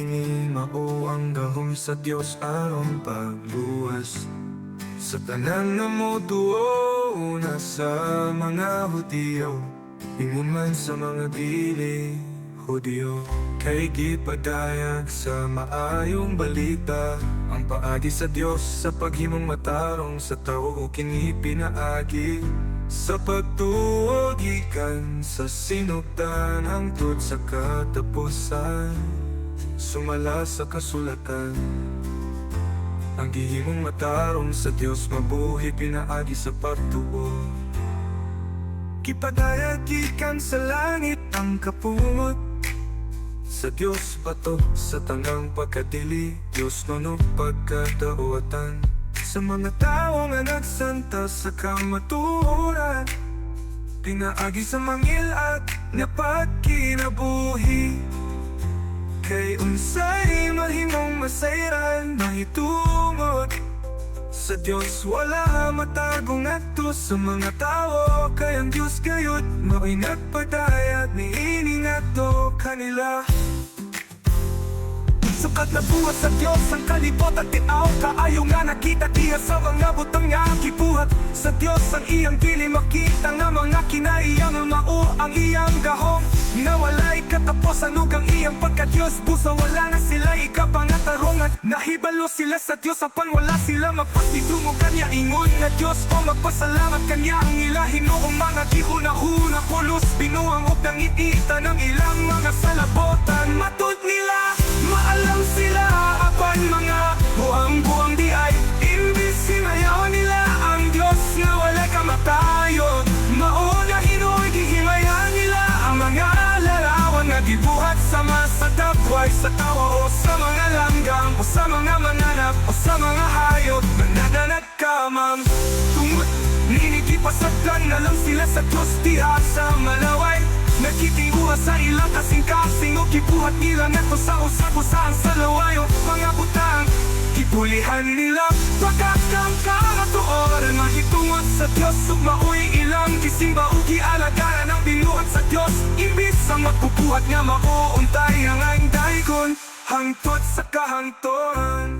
kini mao ang gahom sa Dios aron pagluwas sa tanan nga motuo una sa mga Hudiyo, ingon man sa mga dili Hudiyo. Kay gipadayag sa maayong balita ang paagi sa Dios sa paghimong matarong sa tawo, kini pinaagi sa pagtuo gikan sa sinugdan hangtod sa katapusan. Sumala sa kasulatan ang gihimong matarong sa Dios, mabuhi pinaagi sa pagtuo. Gipadayag gikan sa langit ang kapungot sa Dios bato sa tanang pagkadili, Dios nono pagkadawatan sa mga tao nga nagsanta sa kamatuoran, pinaagi sa mangilat nga pagkinabuhi. Kay unsay mahimong masayran mahitungod sa Dios, wala matagong ato sa mga tao. Kay ang Dios gayud mao'y nagpadayag niini ngadto kanila. Sukat na buhat sa Dios ang kalibot at tiaw, kaayo nga nakita diya sa mga butang nga kibuhat sa Dios ang iyang dili makita nga mga kinaiyang mao ang iyang gahom. Nawalay katapusan ug ang iyang pagka-Dios, busa wala na sila ikapangatarungan. Nahibalo sila sa Dios apan wala sila magpasitungo kanya, ingon nga Dios o magpasalamat kanya ang ila hinuong mga gihuna-huna pulos binuang ug nangitita ng ilang mga salabotan. Matud nila maalam sila apan mga buang-buang di ay imbis sinayaw nila ang Dios nga wala kamatayon. Mauna hinuoy gihimayan nila ang mga larawan nga gibuhat sa masadapway sa tawa o sa mga langgam o sa mga mananap o sa mga hayop na nananagkamang tungod ninigipasadlan na lang sila sa Diyos diha sa malaway. Nagkitinguha sa ilang kasing-kasing o kibuhat nila neto sa usap-usaan sa lawayo mga butang. Kipulihan nila pagkakang karatuor nga hitungod sa Diyos ug mao'y ilang kisimba o gialagaran ang binuhat sa Diyos. Imbis ang magpupuhat nga mauuntay ang daygon hangtod sa kahangton.